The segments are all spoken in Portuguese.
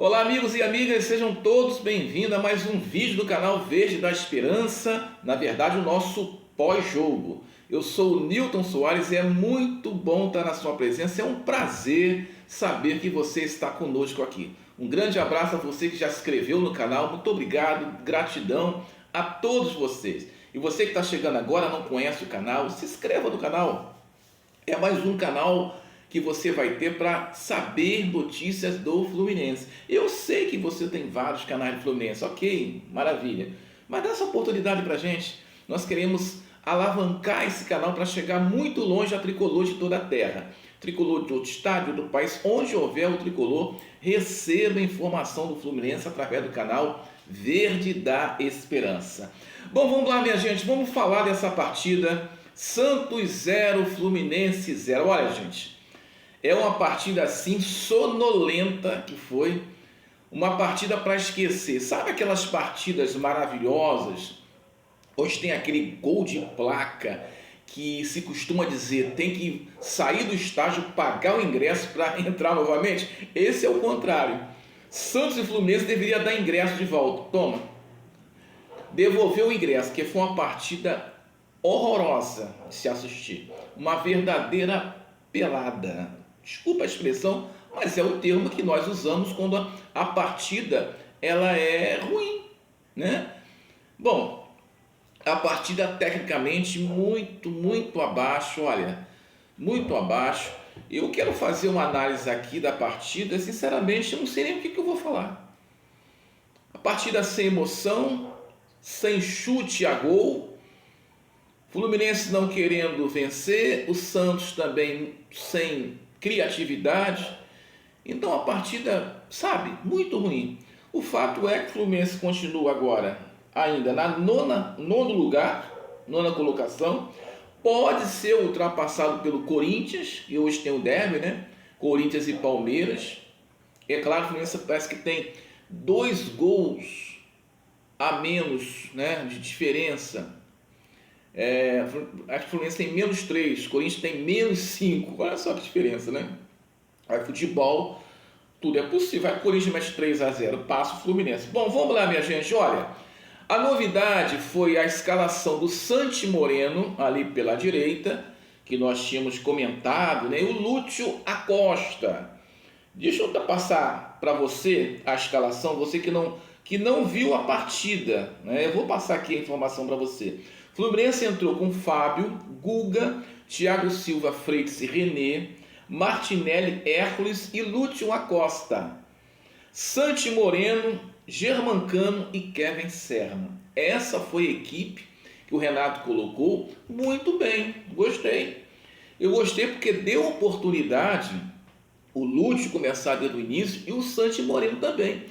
Olá amigos e amigas, sejam todos bem-vindos a mais um vídeo do canal Verde da Esperança, na verdade o nosso pós-jogo. Eu sou o Newton Soares e é muito bom estar na sua presença, é um prazer saber que você está conosco aqui. Um grande abraço a você que já se inscreveu no canal, muito obrigado, gratidão a todos vocês. E você que está chegando agora, não conhece o canal, se inscreva no canal. É mais um canal que você vai ter para saber notícias do Fluminense. Eu sei que você tem vários canais de Fluminense, ok, maravilha. Mas dá essa oportunidade para a gente. Nós queremos alavancar esse canal para chegar muito longe a tricolor de toda a terra. Tricolor de outro estado, do país, onde houver o tricolor, receba informação do Fluminense através do canal Verde da Esperança. Bom, vamos lá, minha gente, vamos falar dessa partida. Santos 0, Fluminense 0. Olha, gente, é uma partida assim sonolenta que foi, uma partida para esquecer. Sabe aquelas partidas maravilhosas, onde tem aquele gol de placa que se costuma dizer, tem que sair do estádio, pagar o ingresso para entrar novamente? Esse é o contrário. Santos e Fluminense deveria dar ingresso de volta. Toma, devolveu o ingresso, que foi uma partida horrorosa de se assistir. Uma verdadeira pelada. Desculpa a expressão, mas é o termo que nós usamos quando a partida ela é ruim, né? Bom, a partida tecnicamente muito abaixo, olha, muito abaixo. Eu quero fazer uma análise aqui da partida, sinceramente, eu não sei nem o que eu vou falar. A partida sem emoção, sem chute a gol, Fluminense não querendo vencer, o Santos também sem criatividade. Então a partida, sabe, muito ruim. O fato é que o Fluminense continua agora ainda na nono lugar, nona colocação. Pode ser ultrapassado pelo Corinthians, e hoje tem o derby, né? Corinthians e Palmeiras. É claro que o Fluminense parece que tem 2 gols a menos, né, de diferença. Acho que o Fluminense tem menos 3, o Corinthians tem menos 5. Olha só que diferença, né? Aí futebol, tudo é possível. Aí o Corinthians mete 3-0, passa o Fluminense. Bom, vamos lá, minha gente. Olha, a novidade foi a escalação do Santi Moreno ali pela direita, que nós tínhamos comentado, né? E o Lúcio Acosta. Deixa eu passar para você a escalação, você que não viu a partida, né? Eu vou passar aqui a informação para você. Fluminense entrou com Fábio, Guga, Thiago Silva, Freitas e René, Martinelli, Hércules e Lúcio Acosta. Santi Moreno, Germancano e Kevin Serna. Essa foi a equipe que o Renato colocou muito bem, gostei. Eu gostei porque deu oportunidade o Lúcio começar desde o início e o Santi Moreno também.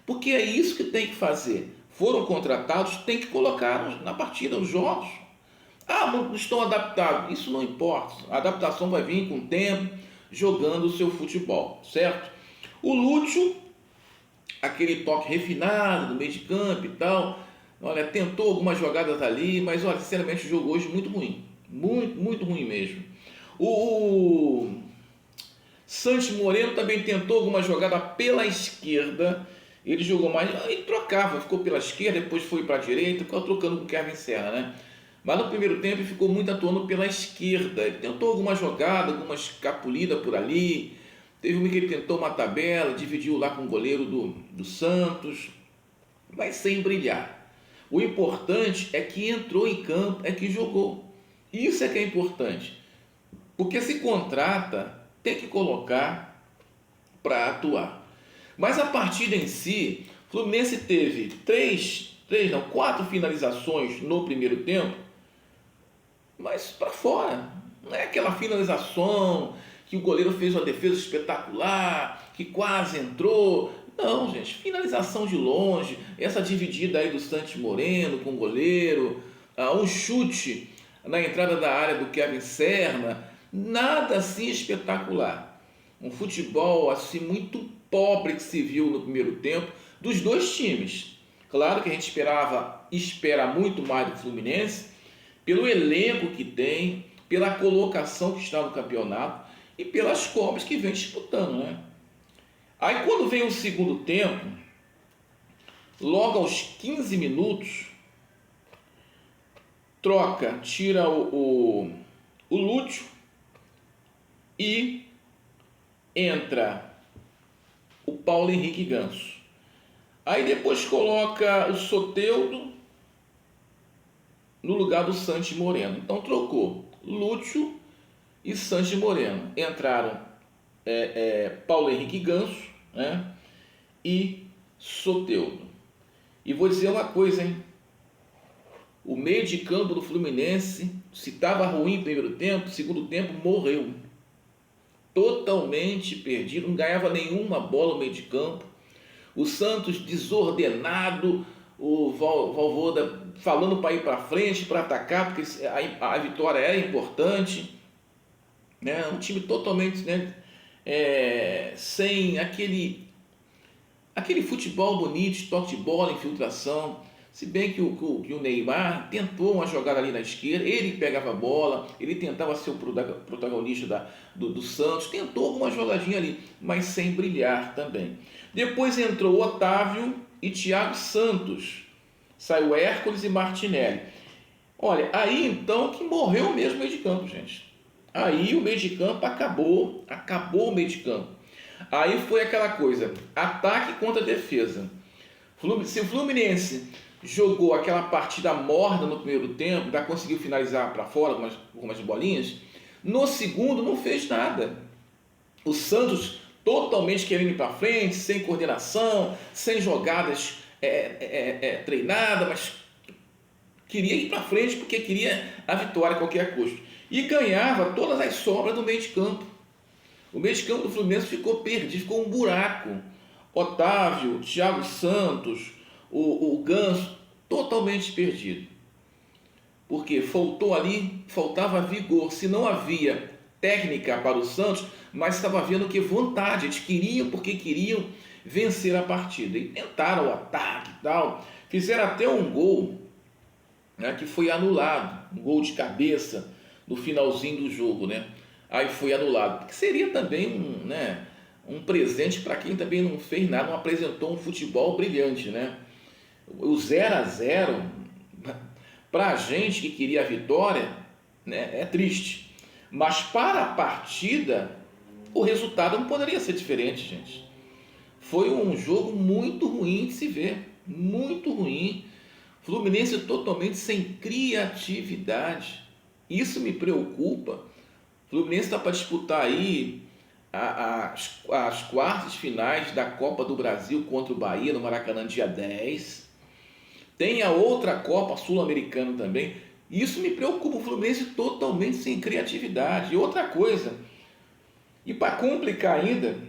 Porque é isso que tem que fazer. Foram contratados, tem que colocar na partida, nos jogos. Ah, não estão adaptados. Isso não importa. A adaptação vai vir com o tempo, jogando o seu futebol, certo? O Lúcio, aquele toque refinado do meio de campo e tal, olha, tentou algumas jogadas ali, mas olha, sinceramente o jogo hoje muito ruim. Muito ruim mesmo. O Santi Moreno também tentou alguma jogada pela esquerda. Ele jogou mais, ele trocava, ficou pela esquerda, depois foi para a direita, ficou trocando com o Kevin Serna, né? Mas no primeiro tempo ele ficou muito atuando pela esquerda. Ele tentou alguma jogada, alguma escapulida por ali. Teve uma que ele tentou uma tabela, dividiu lá com o goleiro do Santos, mas sem brilhar. O importante é que entrou em campo, é que jogou. Isso é que é importante. Porque se contrata, tem que colocar para atuar. Mas a partida em si, o Fluminense teve 4 finalizações no primeiro tempo, mas para fora. Não é aquela finalização que o goleiro fez uma defesa espetacular, que quase entrou. Não, gente, finalização de longe, essa dividida aí do Santi Moreno com o goleiro, um chute na entrada da área do Kevin Serna, nada assim espetacular. Um futebol assim muito pobre que se viu no primeiro tempo dos dois times. Claro que a gente espera muito mais do Fluminense, pelo elenco que tem, pela colocação que está no campeonato e pelas Copas que vem disputando, né? Aí quando vem o segundo tempo, logo aos 15 minutos, troca, tira o Lúcio e entra o Paulo Henrique Ganso. Aí depois coloca o Soteldo no lugar do Santi Moreno. Então trocou Lúcio e Santi Moreno. Entraram Paulo Henrique Ganso, né, e Soteldo. E vou dizer uma coisa, hein? O meio de campo do Fluminense, se estava ruim no primeiro tempo, segundo tempo morreu. Totalmente perdido, não ganhava nenhuma bola no meio de campo. O Santos desordenado, o Vojvoda falando para ir para frente, para atacar, porque a vitória era importante. Né? Um time totalmente, né, sem aquele futebol bonito, toque de bola, infiltração. Se bem que o Neymar tentou uma jogada ali na esquerda, ele pegava a bola, ele tentava ser o protagonista do Santos, tentou alguma jogadinha ali, mas sem brilhar também. Depois entrou Otávio e Thiago Santos, saiu Hércules e Martinelli. Olha, aí então que morreu mesmo o meio de campo, gente. Aí o meio de campo acabou o meio de campo. Aí foi aquela coisa, ataque contra defesa. Se o Fluminense jogou aquela partida morna no primeiro tempo, já conseguiu finalizar para fora com algumas bolinhas, no segundo não fez nada. O Santos totalmente querendo ir para frente, sem coordenação, sem jogadas treinadas, mas queria ir para frente porque queria a vitória a qualquer custo. E ganhava todas as sobras do meio de campo. O meio de campo do Fluminense ficou perdido, ficou um buraco. Otávio, Thiago Santos, o Ganso, totalmente perdido. Porque faltava vigor. Se não havia técnica para o Santos, mas estava havendo que vontade. Eles queriam porque queriam vencer a partida. E tentaram o ataque e tal. Fizeram até um gol, né, que foi anulado. Um gol de cabeça no finalzinho do jogo, né? Aí foi anulado. Que seria também um presente para quem também não fez nada, não apresentou um futebol brilhante, né? O 0-0, para a gente que queria a vitória, né, é triste. Mas para a partida, o resultado não poderia ser diferente, gente. Foi um jogo muito ruim de se ver, muito ruim. Fluminense totalmente sem criatividade. Isso me preocupa. O Fluminense está para disputar aí as quartas finais da Copa do Brasil contra o Bahia no Maracanã dia 10. Tem a outra Copa Sul-Americana também. Isso me preocupa, o Fluminense totalmente sem criatividade. E outra coisa, e para complicar ainda,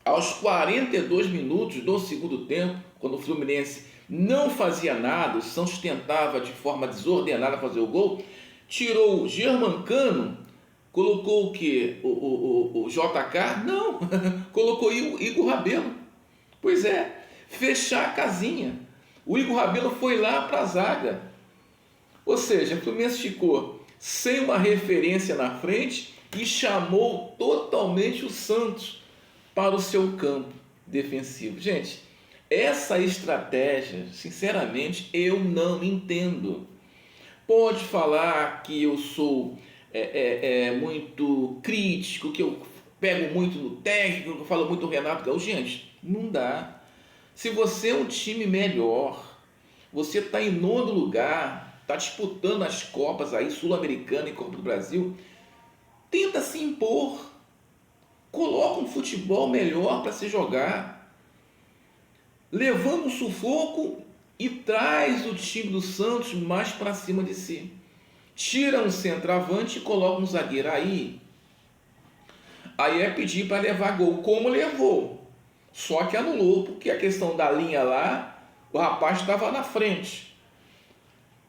aos 42 minutos do segundo tempo, quando o Fluminense não fazia nada, o Santos tentava de forma desordenada fazer o gol, tirou o Germancano, colocou o quê? O JK? Não, colocou o Igor Rabelo. Pois é, fechar a casinha. O Igor Rabelo foi lá para a zaga. Ou seja, o Fluminense ficou sem uma referência na frente e chamou totalmente o Santos para o seu campo defensivo. Gente, essa estratégia, sinceramente, eu não entendo. Pode falar que eu sou muito crítico, que eu pego muito no técnico, que eu falo muito do Renato Gaúcho. Gente, não dá. Se você é um time melhor, você está em nono lugar, está disputando as Copas aí, Sul-Americana e Copa do Brasil, tenta se impor. Coloca um futebol melhor para se jogar. Levando um sufoco e traz o time do Santos mais para cima de si. Tira um centroavante e coloca um zagueiro aí. Aí é pedir para levar gol, como levou. Só que anulou, porque a questão da linha lá, o rapaz estava na frente.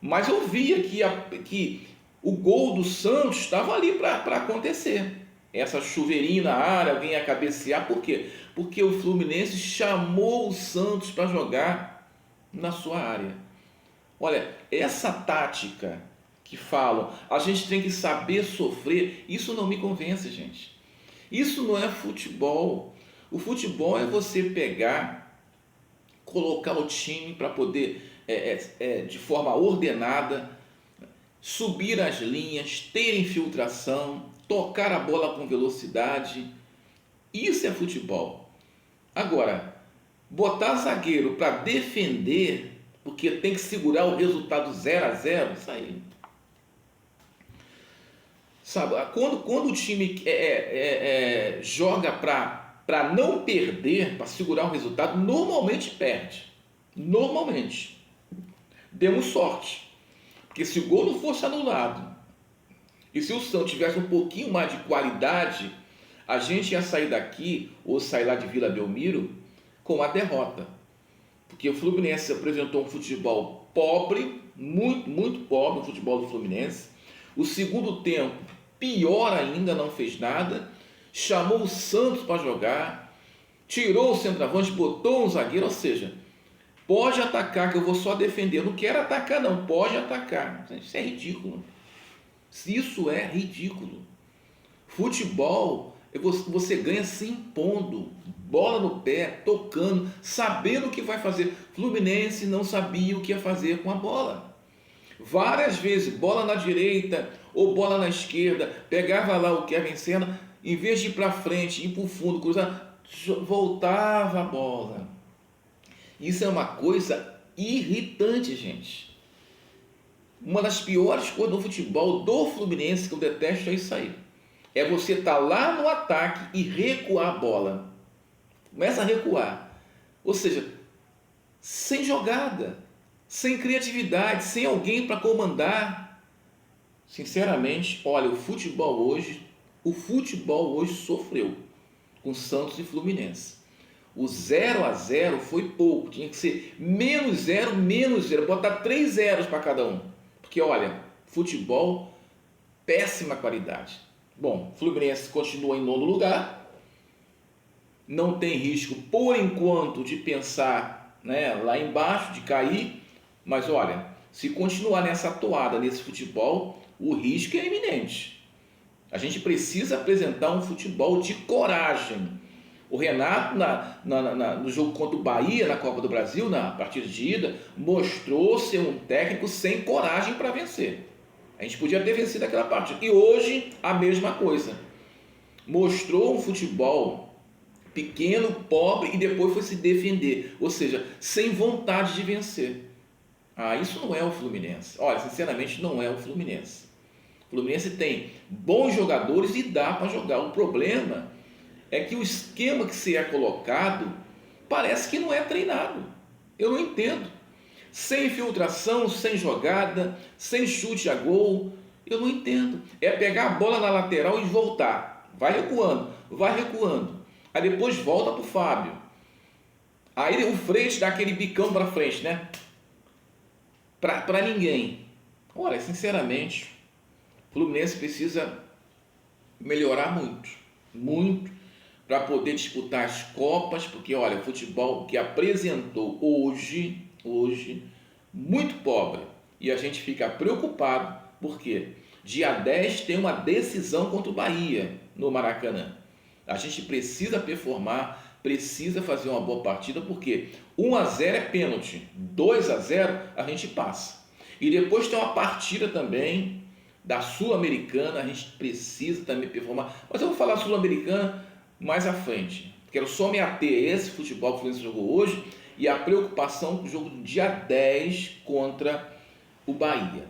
Mas eu via que o gol do Santos estava ali para acontecer. Essa chuveirinha na área, alguém ia cabecear. Por quê? Porque o Fluminense chamou o Santos para jogar na sua área. Olha, essa tática que falam, a gente tem que saber sofrer, isso não me convence, gente. Isso não é futebol. O futebol é você pegar, colocar o time para poder, de forma ordenada, subir as linhas, ter infiltração, tocar a bola com velocidade. Isso é futebol. Agora, botar zagueiro para defender, porque tem que segurar o resultado 0-0, isso aí. Sabe, quando o time joga para não perder, para segurar o resultado, normalmente perde. Normalmente. Demos sorte. Porque se o gol não fosse anulado, e se o Santos tivesse um pouquinho mais de qualidade, a gente ia sair daqui, ou sair lá de Vila Belmiro, com a derrota. Porque o Fluminense apresentou um futebol pobre, muito, muito pobre, o futebol do Fluminense. O segundo tempo, pior ainda, não fez nada. Chamou o Santos para jogar, tirou o centroavante, botou um zagueiro, ou seja, pode atacar que eu vou só defender. Eu não quero atacar não, pode atacar. Isso é ridículo. Isso é ridículo. Futebol, você ganha se impondo, bola no pé, tocando, sabendo o que vai fazer. Fluminense não sabia o que ia fazer com a bola. Várias vezes, bola na direita ou bola na esquerda, pegava lá o Kevin Senna, em vez de ir para frente, ir para o fundo, cruzar, voltava a bola. Isso é uma coisa irritante, gente. Uma das piores coisas do futebol do Fluminense que eu detesto é isso aí. É você estar lá no ataque e recuar a bola. Começa a recuar. Ou seja, sem jogada, sem criatividade, sem alguém para comandar. Sinceramente, olha, o futebol hoje sofreu com Santos e Fluminense. O 0-0 foi pouco, tinha que ser -0, -0, botar 3 zeros para cada um. Porque olha, futebol, péssima qualidade. Bom, Fluminense continua em 9º lugar, não tem risco por enquanto de pensar, né, lá embaixo, de cair, mas olha, se continuar nessa toada, nesse futebol, o risco é iminente. A gente precisa apresentar um futebol de coragem. O Renato, no jogo contra o Bahia, na Copa do Brasil, na partida de ida, mostrou ser um técnico sem coragem para vencer. A gente podia ter vencido aquela partida. E hoje, a mesma coisa. Mostrou um futebol pequeno, pobre, e depois foi se defender. Ou seja, sem vontade de vencer. Isso não é o Fluminense. Olha, sinceramente, não é o Fluminense. O Fluminense tem bons jogadores e dá para jogar. O problema é que o esquema que se é colocado parece que não é treinado. Eu não entendo. Sem infiltração, sem jogada, sem chute a gol, eu não entendo. É pegar a bola na lateral e voltar. Vai recuando. Aí depois volta para o Fábio. Aí o Freixo dá aquele bicão para frente, né? Para ninguém. Olha, sinceramente, o Fluminense precisa melhorar muito. Muito. Para poder disputar as Copas, porque olha, o futebol que apresentou hoje, muito pobre, e a gente fica preocupado, porque dia 10 tem uma decisão contra o Bahia, no Maracanã. A gente precisa performar, precisa fazer uma boa partida, porque 1-0 é pênalti, 2-0 a gente passa. E depois tem uma partida também da Sul-Americana, a gente precisa também performar, mas eu vou falar Sul-Americana mais à frente. Quero só me ater a esse futebol que o Fluminense jogou hoje e a preocupação com o jogo do dia 10 contra o Bahia.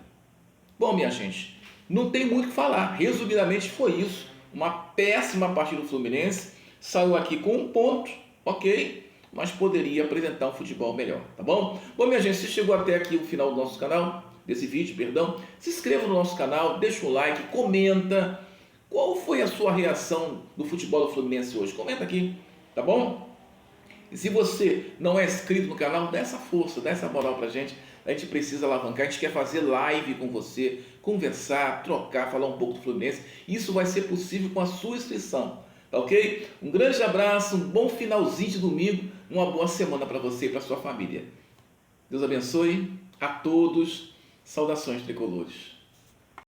Bom, minha gente, não tem muito o que falar. Resumidamente foi isso. Uma péssima partida do Fluminense. Saiu aqui com 1 ponto, ok? Mas poderia apresentar um futebol melhor, tá bom? Bom, minha gente, se chegou até aqui o final do nosso canal, desse vídeo, perdão, se inscreva no nosso canal, deixa um like, comenta. Qual foi a sua reação do futebol do Fluminense hoje? Comenta aqui, tá bom? E se você não é inscrito no canal, dá essa força, dá essa moral pra gente. A gente precisa alavancar, a gente quer fazer live com você, conversar, trocar, falar um pouco do Fluminense. Isso vai ser possível com a sua inscrição, tá ok? Um grande abraço, um bom finalzinho de domingo, uma boa semana para você e para sua família. Deus abençoe a todos. Saudações tricolores.